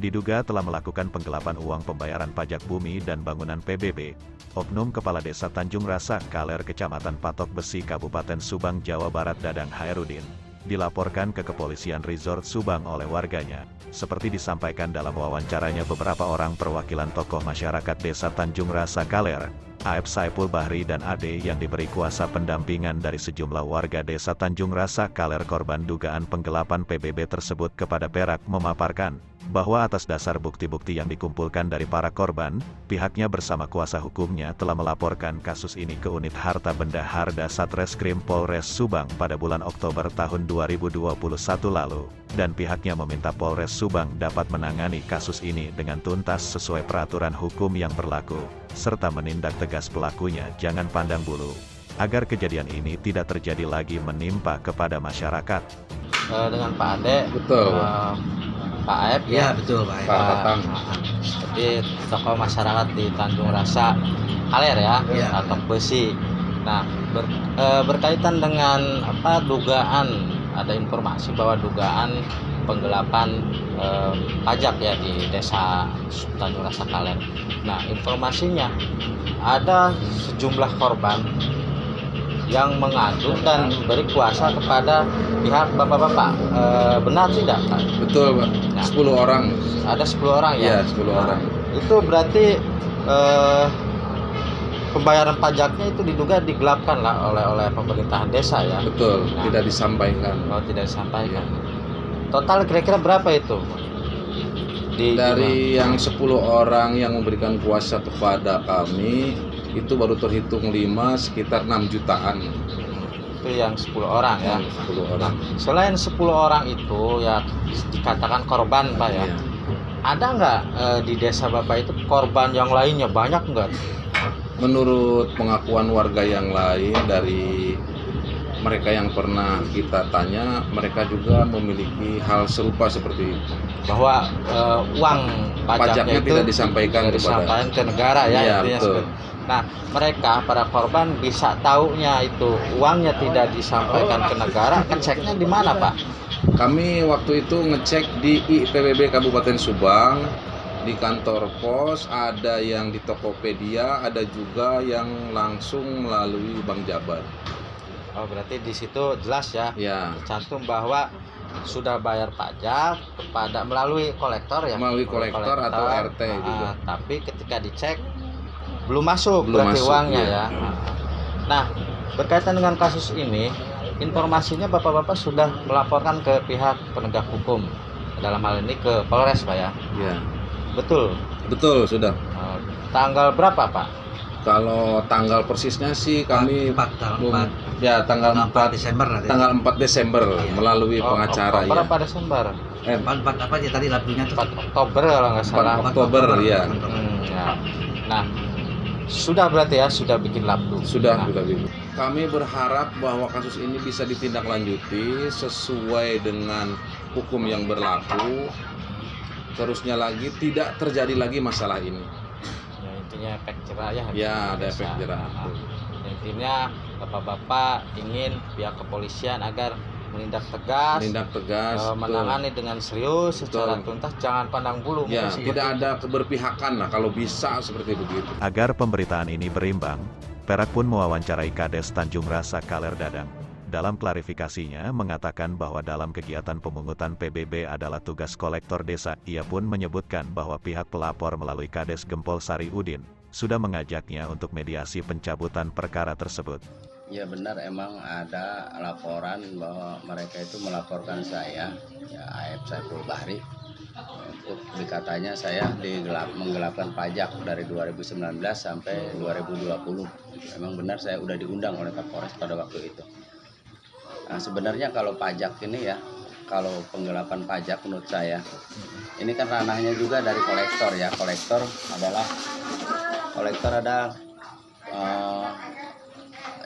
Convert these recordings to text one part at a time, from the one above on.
diduga telah melakukan penggelapan uang pembayaran pajak bumi dan bangunan PBB. Oknum Kepala Desa Tanjung Rasa Kaler Kecamatan Patok Besi Kabupaten Subang Jawa Barat Dadang Hairudin dilaporkan ke Kepolisian Resort Subang oleh warganya. Seperti disampaikan dalam wawancaranya beberapa orang perwakilan tokoh masyarakat Desa Tanjung Rasa Kaler, AF Saipul Bahri dan Ade yang diberi kuasa pendampingan dari sejumlah warga Desa Tanjung Rasa Kaler korban dugaan penggelapan PBB tersebut kepada Perak memaparkan bahwa atas dasar bukti-bukti yang dikumpulkan dari para korban, pihaknya bersama kuasa hukumnya telah melaporkan kasus ini ke Unit Harta Benda Harda Satreskrim Polres Subang pada bulan Oktober tahun 2021 lalu, dan pihaknya meminta Polres Subang dapat menangani kasus ini dengan tuntas sesuai peraturan hukum yang berlaku, serta menindak tegas pelakunya jangan pandang bulu, agar kejadian ini tidak terjadi lagi menimpa kepada masyarakat. Dengan Pak Ade, Betul. Pak Aep Ya betul Pak. Pak Tatang. Jadi tokoh masyarakat di Tanjung Rasa Kaler ya, Ya. atau Besi. Nah, berkaitan dengan dugaan, ada informasi bahwa dugaan penggelapan pajak ya di Desa Tanjung Rasa Kaler. Nah, informasinya ada sejumlah korban yang mengadu dan beri kuasa kepada pihak bapak-bapak. Benar tidak Pak? Betul, Pak. Nah. 10 orang. Ada 10 orang ya? Iya, 10 orang. Itu berarti pembayaran pajaknya itu diduga digelapkan lah oleh pemerintahan desa ya? Betul, Nah. tidak disampaikan. Oh, tidak disampaikan. Total kira-kira berapa itu? Dari yang 10 orang yang memberikan kuasa kepada kami, itu baru terhitung 5, sekitar 6 jutaan. Itu yang 10 orang ya? 10 orang. Selain 10 orang itu ya dikatakan korban Pak ya? Iya. Ada nggak di desa Bapak itu korban yang lainnya? Banyak nggak? Menurut pengakuan warga yang lain dari mereka yang pernah kita tanya, mereka juga memiliki hal serupa seperti itu. Bahwa uang pajaknya itu tidak disampaikan ke negara ya, Iya, intinya betul. seperti. Nah, mereka para korban bisa taunya itu uangnya tidak disampaikan ke negara, ngeceknya di mana Pak? Kami waktu itu ngecek di IPWB Kabupaten Subang, di kantor pos, ada yang di Tokopedia, ada juga yang langsung melalui Bank Jabar. Oh, berarti di situ jelas ya, Ya, cantum bahwa sudah bayar pajak kepada melalui kolektor ya, melalui kolektor atau RT juga. Tapi ketika dicek belum masuk Belum berarti masuk, uangnya iya. ya. Nah, berkaitan dengan kasus ini, informasinya bapak-bapak sudah melaporkan ke pihak penegak hukum, dalam hal ini ke Polres Pak ya. Ya, Betul. betul sudah. Tanggal berapa Pak? Kalau tanggal persisnya sih kami tanggal 4 ya tanggal 4 Desember nanti. tanggal 4 Desember melalui pengacara Oktober ya. apa Desember? 4 apa aja tadi lagunya tuh? 4 Oktober kalau nggak 4 salah. Oktober ya. Ya. Nah, sudah berarti ya, sudah bikin labdu. Sudah Nah, kita bikin. Kami berharap bahwa kasus ini bisa ditindaklanjuti sesuai dengan hukum yang berlaku. Terusnya lagi tidak terjadi lagi masalah ini. ya, intinya efek jerah ya. Ya, ada Desa. efek jerah. Nah, intinya bapak-bapak ingin pihak kepolisian agar menindak tegas, betul. menangani dengan serius secara Betul. tuntas, jangan pandang bulu. Ya, Mungkin tidak seperti ada keberpihakan lah kalau bisa seperti begitu. Agar pemberitaan ini berimbang, Perak pun mewawancarai Kades Tanjung Rasa Kaler Dadang. Dalam klarifikasinya mengatakan bahwa dalam kegiatan pemungutan PBB adalah tugas kolektor desa. Ia pun menyebutkan bahwa pihak pelapor melalui Kades Gempol Sari Udin sudah mengajaknya untuk mediasi pencabutan perkara tersebut. Ya benar, emang ada laporan bahwa mereka itu melaporkan saya, ya AF Saipul Bahri, untuk dikatanya saya menggelapkan pajak dari 2019 sampai 2020. Memang benar saya udah diundang oleh Kapolres pada waktu itu. Nah sebenarnya kalau pajak ini ya, kalau penggelapan pajak menurut saya, ini kan ranahnya juga dari kolektor ya. Kolektor ada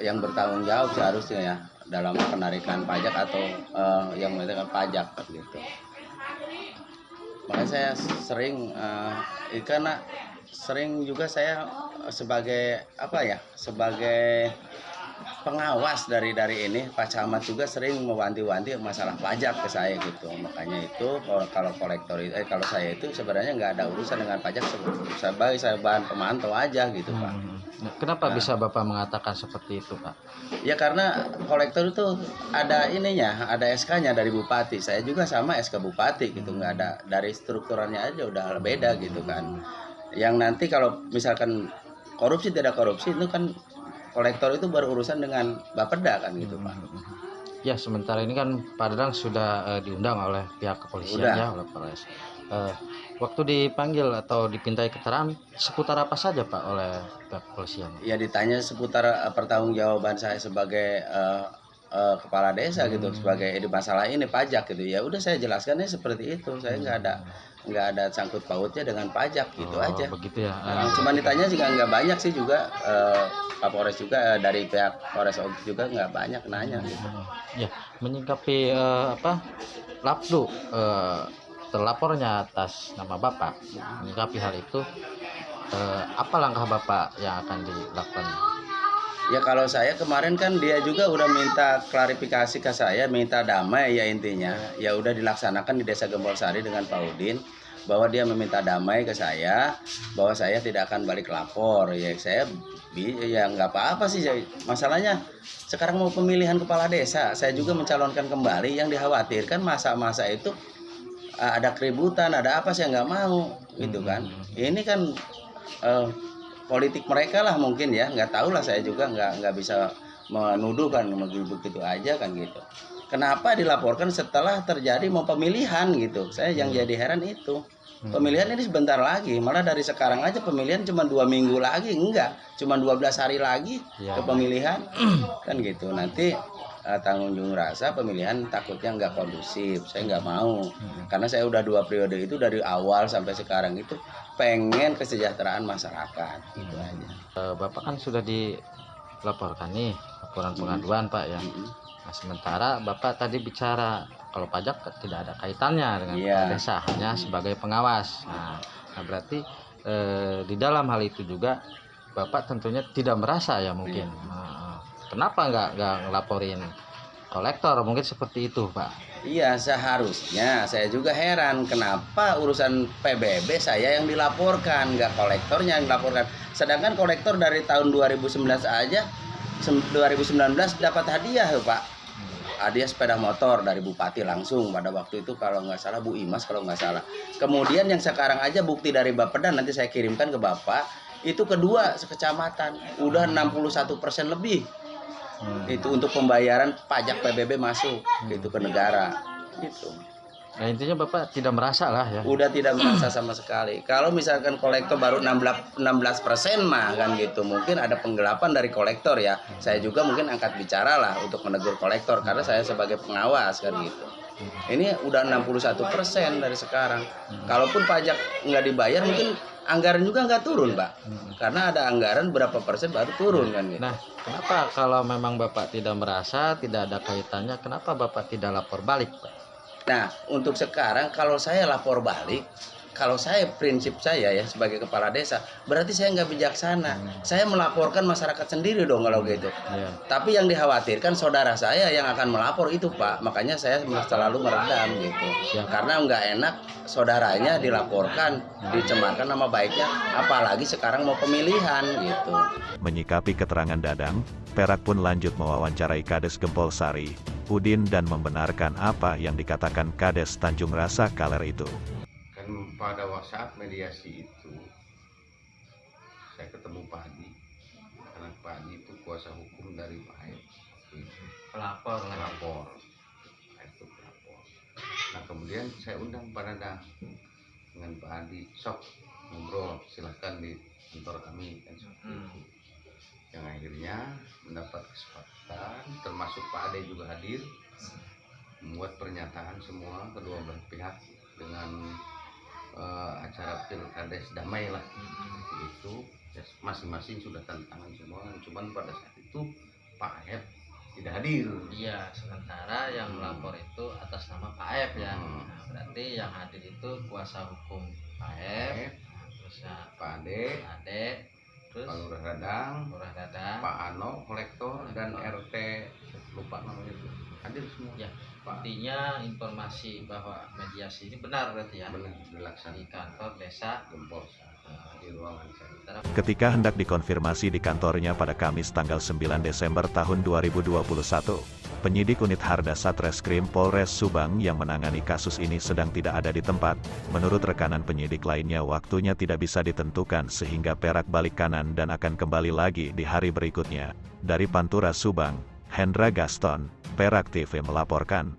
yang bertanggung jawab seharusnya ya dalam penarikan pajak atau yang menetapkan pajak gitu. Makanya saya sering karena sering juga saya sebagai pengawas dari ini Pak Camat juga sering mewanti-wanti masalah pajak ke saya gitu. Makanya itu kalau kolektor itu kalau saya itu sebenarnya nggak ada urusan dengan pajak, sebagai saya bahan pemantau aja gitu Pak. Nah, kenapa bisa Bapak mengatakan seperti itu Pak? Ya karena kolektor itu ada ininya, ada SK-nya dari bupati. Saya juga sama SK bupati gitu, nggak ada, dari strukturannya aja udah beda gitu kan. Yang nanti kalau misalkan korupsi tidak korupsi itu kan kolektor itu berurusan dengan Bapeda kan gitu Pak. Ya sementara ini kan Pak Dadang sudah diundang oleh pihak kepolisian Udah. ya, oleh Polres. Waktu dipanggil atau dipintai keterangan seputar apa saja Pak oleh pihak kepolisian? Ya ditanya seputar pertanggungjawaban saya sebagai kepala desa gitu, sebagai di masalah ini pajak gitu. Ya udah saya jelaskannya seperti itu. Saya nggak ada sangkut pautnya dengan pajak gitu aja. Begitu ya. Cuman ditanya juga nggak banyak sih juga, Pak Polres juga dari pihak Polres juga nggak banyak nanya gitu. Ya, menyikapi Lapdu terlapornya atas nama Bapak, menyikapi hal itu, apa langkah Bapak yang akan dilakukan? Ya kalau saya kemarin kan dia juga udah minta klarifikasi ke saya, minta damai ya intinya. Ya udah dilaksanakan di Desa Gempol Sari dengan Pak Udin, bahwa dia meminta damai ke saya, bahwa saya tidak akan balik lapor. Ya saya ya nggak apa-apa sih. Masalahnya sekarang mau pemilihan kepala desa, saya juga mencalonkan kembali. Yang dikhawatirkan masa-masa itu ada keributan, ada apa, saya nggak mau gitu kan. Ini kan politik mereka lah mungkin ya, nggak tahu lah, saya juga nggak bisa menuduh kan begitu aja kan gitu. Kenapa dilaporkan setelah terjadi mau pemilihan gitu? Saya yang jadi heran itu. Pemilihan ini sebentar lagi, malah dari sekarang aja pemilihan cuma 2 minggu lagi, enggak, cuma 12 hari lagi ke pemilihan kan gitu. Nanti tanggung rasa pemilihan takutnya nggak kondusif, saya nggak mau, karena saya udah 2 periode itu dari awal sampai sekarang itu pengen kesejahteraan masyarakat gitu aja. Bapak kan sudah dilaporkan nih, laporan pengaduan Pak ya. Nah, sementara Bapak tadi bicara kalau pajak tidak ada kaitannya dengan kepala desa, hanya sebagai pengawas. Nah berarti di dalam hal itu juga Bapak tentunya tidak merasa ya mungkin. Kenapa nggak ngelaporin kolektor, mungkin seperti itu Pak? Iya, seharusnya. Saya juga heran kenapa urusan PBB saya yang dilaporkan, nggak kolektornya yang dilaporkan. Sedangkan kolektor dari tahun 2019 aja, 2019 dapat hadiah Pak. Hadiah sepeda motor dari Bupati langsung pada waktu itu, kalau nggak salah Bu Imas kalau nggak salah. Kemudian yang sekarang aja bukti dari Bapeda, nanti saya kirimkan ke Bapak, itu kedua sekecamatan, udah 61% lebih. Itu untuk pembayaran pajak PBB masuk gitu ke negara gitu. Nah intinya Bapak tidak merasa lah ya. Udah tidak merasa sama sekali. Kalau misalkan kolektor baru 16% mah kan gitu, mungkin ada penggelapan dari kolektor ya. Saya juga mungkin angkat bicara lah untuk menegur kolektor karena saya sebagai pengawas kan gitu. Ini udah 61% dari sekarang. Kalaupun pajak nggak dibayar mungkin anggaran juga nggak turun Pak, karena ada anggaran berapa persen baru turun kan gitu. Nah kenapa kalau memang Bapak tidak merasa tidak ada kaitannya, kenapa Bapak tidak lapor balik Pak? Nah untuk sekarang kalau saya lapor balik, kalau saya prinsip saya ya sebagai kepala desa, berarti saya nggak bijaksana. Saya melaporkan masyarakat sendiri dong kalau gitu. Tapi yang dikhawatirkan saudara saya yang akan melapor itu Pak, makanya saya selalu meredam gitu. Karena nggak enak saudaranya dilaporkan, dicemarkan nama baiknya, apalagi sekarang mau pemilihan gitu. Menyikapi keterangan Dadang, Perak pun lanjut mewawancarai Kades Gempol Sari, Udin, dan membenarkan apa yang dikatakan Kades Tanjung Rasa Kaler itu. Kan pada saat mediasi itu saya ketemu Pak Adi, karena Pak Adi itu kuasa hukum dari Pak Aep, pelapor. Nah kemudian saya undang Pak Dadang dengan Pak Adi, sok ngobrol silahkan di kantor kami kan seperti itu. Yang akhirnya mendapat kesepakatan, termasuk Pak Ade juga hadir, membuat pernyataan semua kedua belah pihak dengan acara pilkades damai lah itu ya, masing-masing sudah tanda tangan semua, cuman pada saat itu Pak Aep tidak hadir. Iya, sementara yang melapor itu atas nama Pak Aep ya. Nah, berarti yang hadir itu kuasa hukum Pak Aep, terus ya Pak Ade, terus Pak Lurah Dadang, Lurah Dadang, Pak Ano, kolektor, dan RT lupa namanya itu hadir semua. Ya. Pak, intinya informasi bahwa mediasi ini benar berarti ya benar di dilaksanakan kantor desa. Gempol di ruangan saya. Ketika hendak dikonfirmasi di kantornya pada Kamis tanggal 9 Desember tahun 2021, penyidik unit Harda Satreskrim Polres Subang yang menangani kasus ini sedang tidak ada di tempat. Menurut rekanan penyidik lainnya, waktunya tidak bisa ditentukan sehingga Perak balik kanan dan akan kembali lagi di hari berikutnya. Dari Pantura Subang, Hendra Gaston, Perak TV melaporkan.